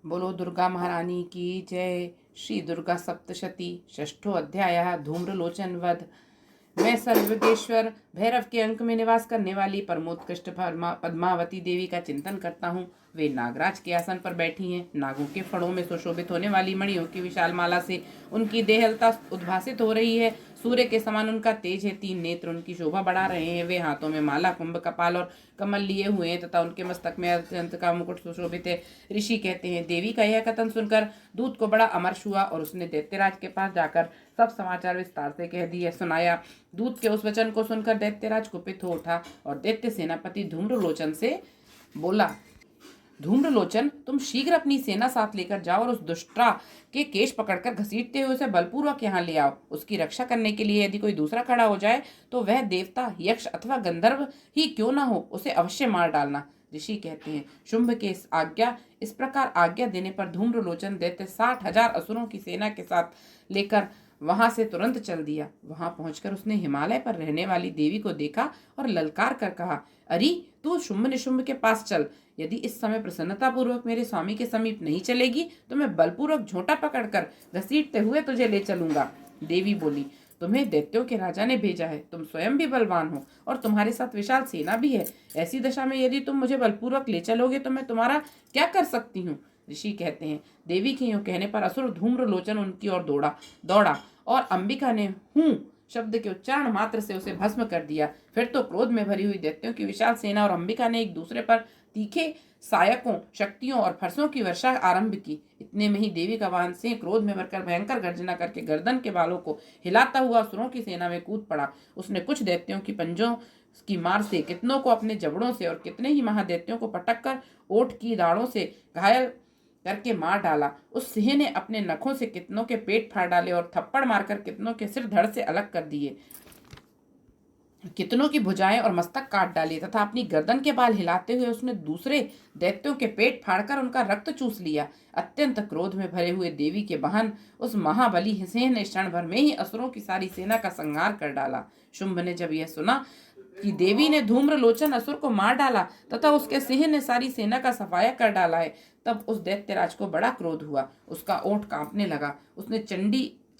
बोलो दुर्गा महारानी की जय। श्री दुर्गा सप्तशती षष्ठो अध्याय धूम्रलोचन वध। मैं सर्वज्ञेश्वर भैरव के अंक में निवास करने वाली परमोत्कृष्ट पद्मावती देवी का चिंतन करता हूँ। वे नागराज के आसन पर बैठी हैं। नागों के फड़ों में सुशोभित होने वाली मणियों की विशाल माला से उनकी देहलता उद्भासित हो रही है। सूर्य के समान उनका तेज है। 3 नेत्र उनकी शोभा बढ़ा रहे हैं। वे हाथों में माला, कुंभ, कपाल और कमल लिए हुए हैं तथा उनके मस्तक में अत्यंत का मुकुट सुशोभित है। ऋषि कहते हैं, देवी का यह कथन सुनकर दूत को बड़ा अमर्ष हुआ और उसने दैत्यराज के पास जाकर सब समाचार विस्तार से कह दिए सुनाया। दूत के उस वचन को सुनकर दैत्यराज कुपित हो उठा और दैत्य सेनापति धूम्रलोचन से बोला, धूम्रलोचन, तुम शीघ्र अपनी सेना साथ लेकर जाओ और उस दुष्टा के केश पकड़कर घसीटते हुए उसे बलपूर्वक यहाँ ले आओ। उसकी रक्षा करने के लिए यदि कोई दूसरा खड़ा हो जाए तो वह देवता, यक्ष अथवा गंधर्व ही क्यों न हो, उसे अवश्य मार डालना। ऋषि कहते हैं, शुंभ के इस प्रकार आज्ञा देने पर धूम्रलोचन दैत्य 60,000 असुरों की सेना के साथ लेकर वहां से तुरंत चल दिया। वहां पहुंचकर उसने हिमालय पर रहने वाली देवी को देखा और ललकार कर कहा, अरे तू शुंभ निशुंभ के पास चल। यदि इस समय प्रसन्नता पूर्वक मेरे स्वामी के समीप नहीं चलेगी तो मैं बलपूर्वक झोंटा पकड़कर घसीटते हुए तुझे ले चलूंगा। देवी बोली, तुम्हें दैत्यों के राजा ने भेजा है। तुम स्वयं भी बलवान हो और तुम्हारे साथ विशाल सेना भी है। ऐसी दशा में यदि तुम मुझे बलपूर्वक ले चलोगे तो मैं तुम्हारा क्या कर सकती हूँ। ऋषि कहते हैं, देवी के यूं कहने पर असुर धूम्रलोचन उनकी ओर दौड़ा और अंबिका ने हूं शब्द के उच्चारण मात्र से उसे भस्म कर दिया। फिर तो क्रोध में भरी हुई दैत्यों की विशाल सेना और अंबिका ने एक दूसरे पर तीखे सायकों, शक्तियों और फरसों की वर्षा आरंभ की। इतने में ही देवी का वाहन सिंह क्रोध में भरकर भयंकर गर्जना करके गर्दन के बालों को हिलाता हुआ असुरों की सेना में कूद पड़ा। उसने कुछ दैत्यों की पंजों की मार से कितनों को अपने जबड़ों से और कितने ही महादैत्यों को पटक कर ओठ की दाढ़ों से घायल करके मार डाला। उस सिंह ने अपने नखों से कितनों के पेट फाड़ डाले और थप्पड़ मारकर कितनों के सिर धड़ से अलग कर दिए। कितनों की भुजाएं और मस्तक काट डाले तथा अपनी गर्दन के बाल हिलाते हुए उसने दूसरे दैत्यों के पेट फाड़कर उनका रक्त चूस लिया। अत्यंत क्रोध में भरे हुए देवी के वाहन उस महाबली सिंह ने क्षण भर में ही असुरों की सारी सेना का संहार कर डाला। शुंभ ने जब यह सुना कि देवी ने धूम्रलोचन असुर को मार डाला तथा उसके सिंह ने सारी सेना का सफाया कर डाला है, तब उस दैत्यराज को बड़ा क्रोध हुआ। उसका ओठ कांपने लगा। उसने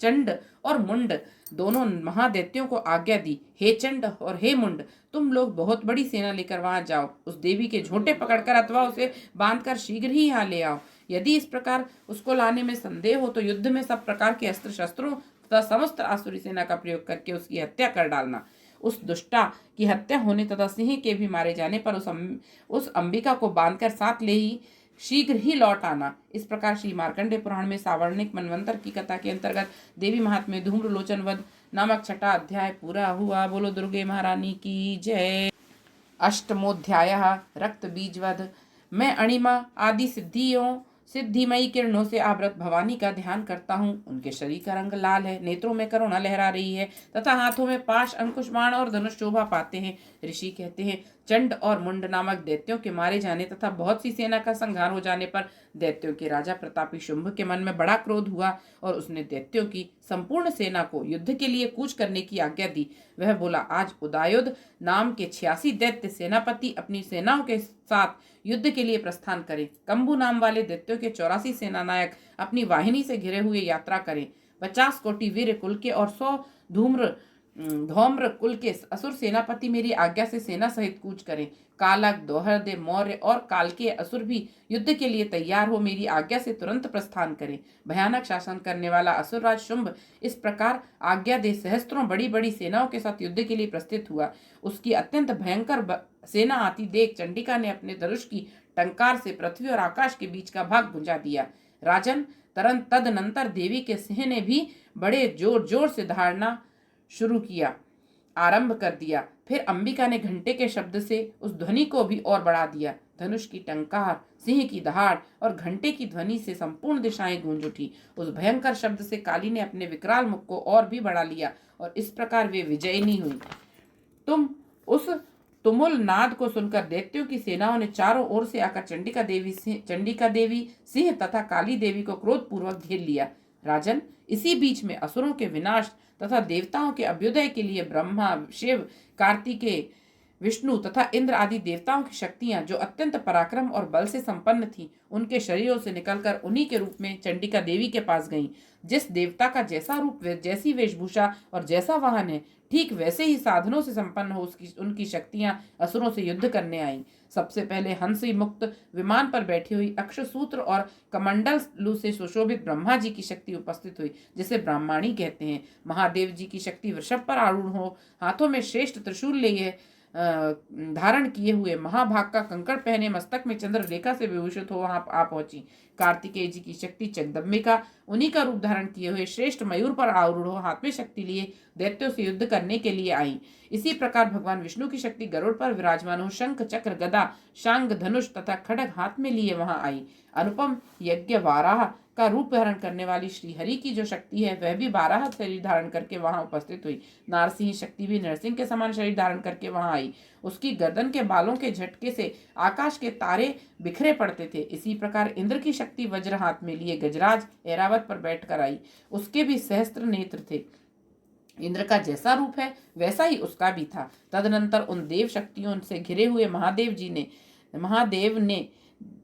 चंड और मुंड दोनों महादैत्यों को आज्ञा दी, हे चंड और हे मुंड, तुम लोग बहुत बड़ी सेना लेकर वहां जाओ। उस देवी के झोंटे पकड़कर अथवा उसे बांधकर शीघ्र ही यहाँ ले आओ। यदि इस प्रकार उसको लाने में संदेह हो तो युद्ध में सब प्रकार के अस्त्र शस्त्रों तथा समस्त आसुरी सेना का प्रयोग करके उसकी हत्या कर डालना। उस दुष्टा की हत्या होने तथा सिंह के भी मारे जाने पर उस अंबिका को बांधकर साथ ले ही शीघ्र ही लौट आना। इस प्रकार श्री मार्कंडेय पुराण में सावर्णिक मनवंतर की कथा के अंतर्गत देवी महात्म्य धूम्रलोचन वध नामक 6ठा अध्याय पूरा हुआ। बोलो दुर्गे महारानी की जय। अष्टमोध्याय रक्त बीज वध। मैं अणिमा आदि सिद्धिमयी किरणों से आवृत भवानी का ध्यान करता हूँ। उनके शरीर का रंग लाल है, नेत्रों में करुणा लहरा रही है तथा हाथों में पाश, अंकुश, बाण और धनुष शोभा पाते हैं। ऋषि कहते हैं, चंड और मुंड नामक दैत्यों के मारे जाने तथा बहुत सी सेना का संहार हो जाने पर दैत्यों के राजा प्रतापी शुंभ के मन में बड़ा क्रोध हुआ और उसने दैत्यों की संपूर्ण सेना को युद्ध के लिए कूच करने की आज्ञा दी। वह बोला, आज उदायुध नाम के 86 दैत्य सेनापति अपनी सेनाओं के साथ युद्ध के लिए प्रस्थान करें। कंबु नाम वाले दैत्यों के 84 सेना नायक अपनी वाहिनी से घिरे हुए यात्रा करें। 50 कोटि वीर कुल के और 100 धौम्र कुल के असुर सेनापति मेरी आज्ञा से सेना सहित कूच करें। कालक, दोहरदे, मौर्य और काल के असुर भी युद्ध के लिए तैयार हो मेरी आज्ञा से तुरंत प्रस्थान करें। भयानक शासन करने वाला असुरराज शुंभ इस प्रकार आज्ञा दे सहस्त्रों बड़ी बड़ी सेनाओं के साथ युद्ध के लिए प्रस्थित हुआ। उसकी अत्यंत भयंकर सेना आती देख चंडिका ने अपने धनुष की टंकार से पृथ्वी और आकाश के बीच का भाग बुझा दिया। राजन, तदनंतर देवी के सिंह ने भी बड़े जोर जोर से धारना शुरू किया, आरंभ कर दिया। फिर अंबिका ने घंटे के शब्द से उस ध्वनि को भी और बढ़ा दिया। धनुष की टंकार, सिंह की दहाड़ और घंटे की ध्वनि से संपूर्ण दिशाएं गूंज उठी। उस भयंकर शब्द से काली ने अपने विकराल मुख को और भी बढ़ा लिया और इस प्रकार वे विजयिनी हुई। उस तुमुल नाद को सुनकर दैत्यों की सेनाओं ने चारों ओर से आकर चंडिका देवी, सिंह तथा काली देवी को क्रोधपूर्वक घेर लिया। राजन, इसी बीच में असुरों के विनाश तथा देवताओं के अभ्युदय के लिए ब्रह्मा, शिव, कार्तिकेय, विष्णु तथा इंद्र आदि देवताओं की शक्तियां जो अत्यंत पराक्रम और बल से संपन्न थीं, उनके शरीरों से निकलकर उन्हीं के रूप में चंडिका देवी के पास गईं। जिस देवता का जैसा रूप, जैसी वेशभूषा और जैसा वाहन है, ठीक वैसे ही साधनों से संपन्न हो उसकी उनकी शक्तियां असुरों से युद्ध करने आईं। सबसे पहले हंसी मुक्त विमान पर बैठी हुई अक्षसूत्र और कमंडलू से सुशोभित ब्रह्मा जी की शक्ति उपस्थित हुई, जिसे ब्राह्मणी कहते हैं। महादेव जी की शक्ति वृषभ पर आरूढ़ हो, हाथों में श्रेष्ठ त्रिशूल लिए धारण किए हुए, महाभाग का कंकड़ पहने, मस्तक में चंद्र रेखा से विभूषित हो वहां आ पहुंची। कार्तिकेय जी की शक्ति जगदम्बिका उन्हीं का रूप धारण किए हुए श्रेष्ठ मयूर पर आरूढ़ हो, हाथ में शक्ति लिए दैत्यों से युद्ध करने के लिए आई। इसी प्रकार भगवान विष्णु की शक्ति गरुड़ पर विराजमान हो, शंख चक्र गदा शांग धनुष तथा खड्ग हाथ में लिए वहां आई। अनुपम यज्ञ वाराह का रूप धारण करने वाली श्रीहरि की जो शक्ति है, वह भी 12 शरीर धारण करके वहां उपस्थित हुई। नारसिंह शक्ति भी नरसिंह के समान शरीर धारण करके वहां आई। उसकी गर्दन के बालों के झटके से आकाश के तारे बिखरे पड़ते थे। इसी प्रकार इंद्र की शक्ति वज्र हाथ में लिए गजराज ऐरावत पर बैठकर आई। उसके भी सहस्त्र नेत्र थे। इंद्र का जैसा रूप है वैसा ही उसका भी था। तदनंतर उन देव शक्तियों से घिरे हुए महादेव ने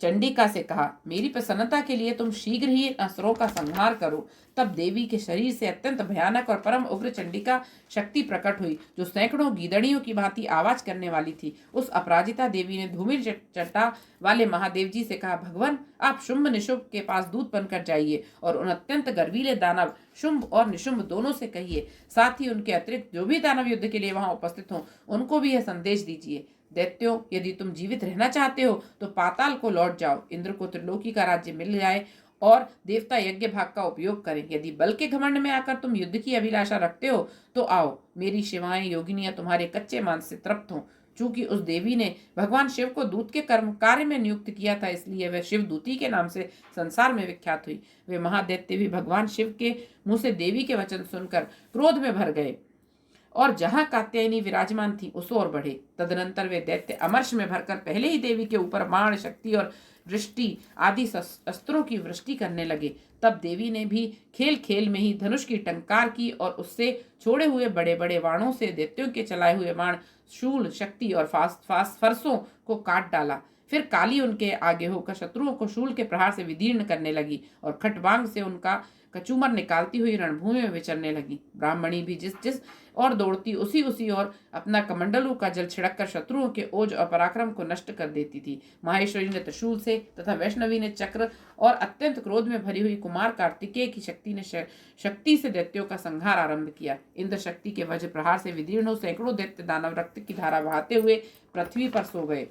चंडिका से कहा, मेरी प्रसन्नता के लिए तुम शीघ्र ही असुरों का संहार करो। तब देवी के शरीर से अत्यंत भयानक और परम उग्र चंडिका शक्ति प्रकट हुई, जो सैकड़ों गीदड़ियों की भांति आवाज करने वाली थी। उस अपराजिता देवी ने धूमिल चट्टा वाले महादेव जी से कहा, भगवान, आप शुंभ निशुंभ के पास दूत बनकर जाइए और उन अत्यंत गर्वीले दानव शुंभ और निशुंभ दोनों से कहिए, साथ ही उनके अतिरिक्त जो भी दानव युद्ध के लिए वहां उपस्थित हों, उनको भी यह संदेश दीजिए, दैत्यों, यदि तुम जीवित रहना चाहते हो तो पाताल को लौट जाओ। इंद्र को त्रिलोकी का राज्य मिल जाए और देवता यज्ञ भाग का उपयोग करें। यदि बल के घमंड में आकर तुम युद्ध की अभिलाषा रखते हो तो आओ, मेरी शिवाएं योगिनियां तुम्हारे कच्चे मांस से तृप्त हों। चूंकि उस देवी ने भगवान शिव को दूत के कर्म कार्य में नियुक्त किया था, इसलिए वह शिव दूती के नाम से संसार में विख्यात हुई। वे महादैत्य भी भगवान शिव के मुंह से देवी के वचन सुनकर क्रोध में भर गए और जहां कात्यायनी विराजमान थी उस ओर बढ़े। तदनंतर वे दैत्य अमर्ष में भरकर पहले ही देवी के ऊपर बाण, शक्ति और वृष्टि आदि अस्त्रों की वृष्टि करने लगे। तब देवी ने भी खेल खेल में ही धनुष की टंकार की और उससे छोड़े हुए बड़े बड़े बाणों से दैत्यों के चलाए हुए बाण, शूल, शक्ति और फरसों को काट डाला। फिर काली उनके आगे होकर शत्रुओं को शूल के प्रहार से विदीर्ण करने लगी और खटबांग से उनका कचूमर निकालती हुई रणभूमि में विचरने लगी। ब्राह्मणी भी जिस जिस और दौड़ती उसी और अपना कमंडलू का जल छिड़ककर शत्रुओं के ओज और पराक्रम को नष्ट कर देती थी। माहेश्वरी ने त्रिशूल से तथा वैष्णवी ने चक्र और अत्यंत क्रोध में भरी हुई कुमार कार्तिकेय की शक्ति से दैत्यों का संहार आरंभ किया। इंद्र शक्ति के वज्र प्रहार से विदीर्ण हो सैकड़ों दैत्य दानव रक्त की धारा बहाते हुए पृथ्वी पर सो गए।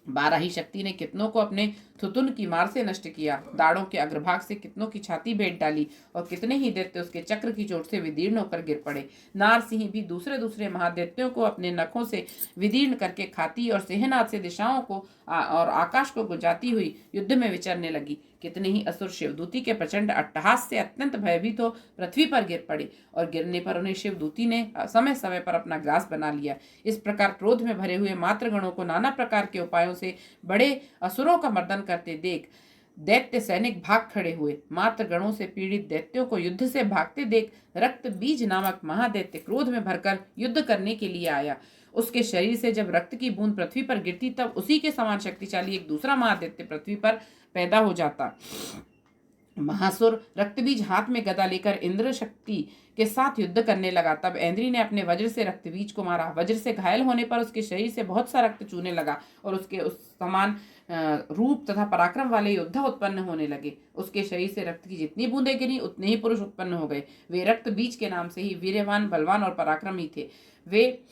12 ही शक्ति ने कितनों को अपने थुतुन की मार से नष्ट किया, दाढ़ों के अग्रभाग से कितनों की छाती भेंट डाली और कितने ही दैत्य उसके चक्र की चोट से विदीर्ण होकर गिर पड़े। नारसिंह भी दूसरे महादैत्यों को अपने नखों से विदीर्ण करके खाती और सेहनाद से दिशाओं को और आकाश को गुजाती हुई युद्ध में विचरने लगी। कितने ही असुर शिवदूती के प्रचंड अट्टहास से अत्यंत भयभीत हो पृथ्वी पर गिर पड़े और गिरने पर उन्हें शिवदूती ने समय समय पर अपना ग्रास बना लिया। इस प्रकार क्रोध में भरे हुए मातृगणों को नाना प्रकार के उपायों से बड़े असुरों का मर्दन करते देख दैत्य सैनिक भाग खड़े हुए। मातृगणों से पीड़ित दैत्यों को युद्ध से भागते देख रक्त बीज नामक महादैत्य क्रोध में भरकर युद्ध करने के लिए आया। उसके शरीर से जब रक्त की बूंद पृथ्वी पर गिरती, तब उसी के समान शक्तिशाली एक दूसरा महादैत्य पृथ्वी पर पैदा हो जाता। महासुर रक्तबीज हाथ में गदा लेकर इंद्र शक्ति के साथ युद्ध करने लगा। तब ऐन्द्री ने अपने वज्र से रक्तबीज को मारा। वज्र से घायल होने पर उसके शरीर से बहुत सा रक्त चूने लगा और उसके उस समान रूप तथा पराक्रम वाले योद्धा उत्पन्न होने लगे। उसके शरीर से रक्त की जितनी बूंदें गिरी, उतने ही पुरुष उत्पन्न हो गए। वे रक्त बीज के नाम से ही वीर्यवान, बलवान और पराक्रमी थे। वे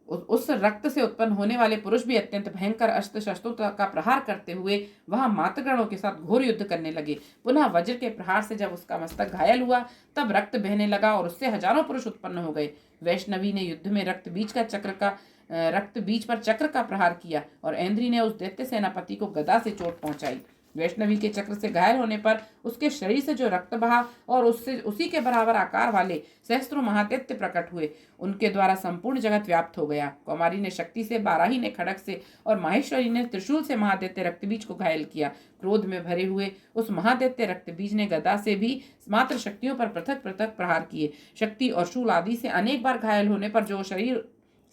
उस रक्त से उत्पन्न होने वाले पुरुष भी अत्यंत भयंकर अस्त्र शस्त्रों का प्रहार करते हुए वहां मातृगणों के साथ घोर युद्ध करने लगे। पुनः वज्र के प्रहार से जब उसका मस्तक घायल हुआ, तब रक्त बहने लगा और उससे हजारों पुरुष उत्पन्न हो गए। वैष्णवी ने युद्ध में रक्त बीज पर चक्र का प्रहार किया और ऐन्द्री ने उस दैत्य सेनापति को गदा से चोट पहुंचाई। वैष्णवी के चक्र से घायल होने पर उसके शरीर से जो रक्त बहा और उससे उसी के बराबर आकार वाले सहस्त्रों महादैत्य प्रकट हुए। उनके द्वारा संपूर्ण जगत व्याप्त हो गया। कुमारी ने शक्ति से, बाराही ने खड़ग से और माहेश्वरी ने त्रिशूल से महादैत्य रक्तबीज को घायल किया। क्रोध में भरे हुए उस महादैत्य रक्तबीज ने गदा से भी मात्र शक्तियों पर पृथक पृथक प्रहार किए। शक्ति और शूल आदि से अनेक बार घायल होने पर जो शरीर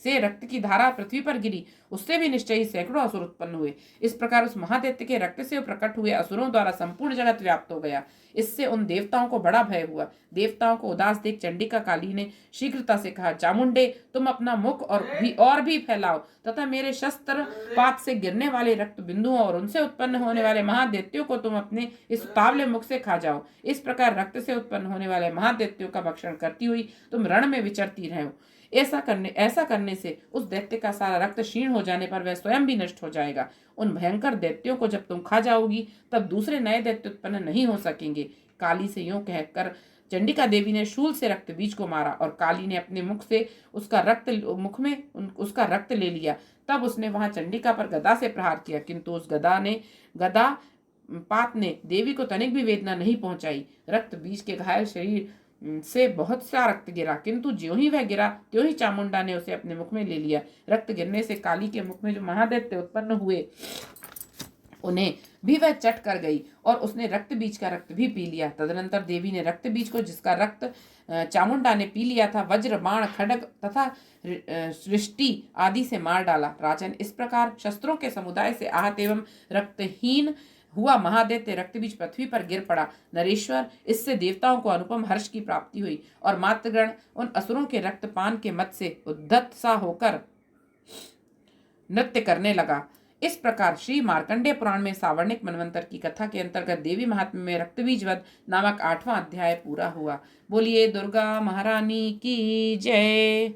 से रक्त की धारा पृथ्वी पर गिरी, उससे भी निश्चय ही सैकड़ों असुर उत्पन्न हुए। इस प्रकार उस महादैत्य के रक्त से प्रकट हुए असुरों द्वारा संपूर्ण जगत व्याप्त हो गया। इससे उन देवताओं को बड़ा भय हुआ। देवताओं को उदास देख चंडिका काली ने शीघ्रता से कहा, चामुंडे, तुम अपना मुख और भी फैलाओ तथा मेरे शस्त्र पात से गिरने वाले रक्त बिंदुओं और उनसे उत्पन्न होने वाले महादैत्यों को तुम अपने इस तावले मुख से खा जाओ। इस प्रकार रक्त से उत्पन्न होने वाले महादैत्यों का भक्षण करती हुई तुम रण में विचरती रहो। ऐसा करने से उस दैत्य का सारा रक्त क्षीण हो जाने पर वह स्वयं भी नष्ट हो जाएगा। उन भयंकर दैत्यों को जब तुम खा जाओगी तब दूसरे नए दैत्य उत्पन्न नहीं हो सकेंगे। काली से यूं कहकर चंडिका देवी ने शूल से रक्त बीज को मारा और काली ने अपने मुख से उसका रक्त ले लिया। तब उसने वहां चंडिका पर गदा से प्रहार किया, किंतु उस गदा पात ने देवी को तनिक भी वेदना नहीं पहुंचाई। रक्त बीज के घायल शरीर से बहुत सा रक्त गिरा, किंतु ज्यों ही वह गिरा त्यों ही चामुंडा ने उसे अपने मुख में ले लिया। रक्त गिरने से काली के मुख में जो महादैत्य उत्पन्न हुए उन्हें भी वह चट कर गई और उसने रक्त बीज का रक्त भी पी लिया। तदनंतर देवी ने रक्त बीज को, जिसका रक्त चामुंडा ने पी लिया था, वज्र, बाण, खड्ग तथा सृष्टि आदि से मार डाला। राजन, इस प्रकार शस्त्रों के समुदाय से आहत एवं रक्तहीन हुआ महादैत्य रक्तबीज पृथ्वी पर गिर पड़ा। नरेश्वर, इससे देवताओं को अनुपम हर्ष की प्राप्ति हुई और मातृगण उन असुरों के रक्तपान के मत से उद्धत सा होकर नृत्य करने लगा। इस प्रकार श्री मार्कंडेय पुराण में सावर्णिक मनवंतर की कथा के अंतर्गत देवी महात्म्य में रक्तबीज वध नामक 8वां अध्याय पूरा हुआ। बोलिए दुर्गा महारानी की जय।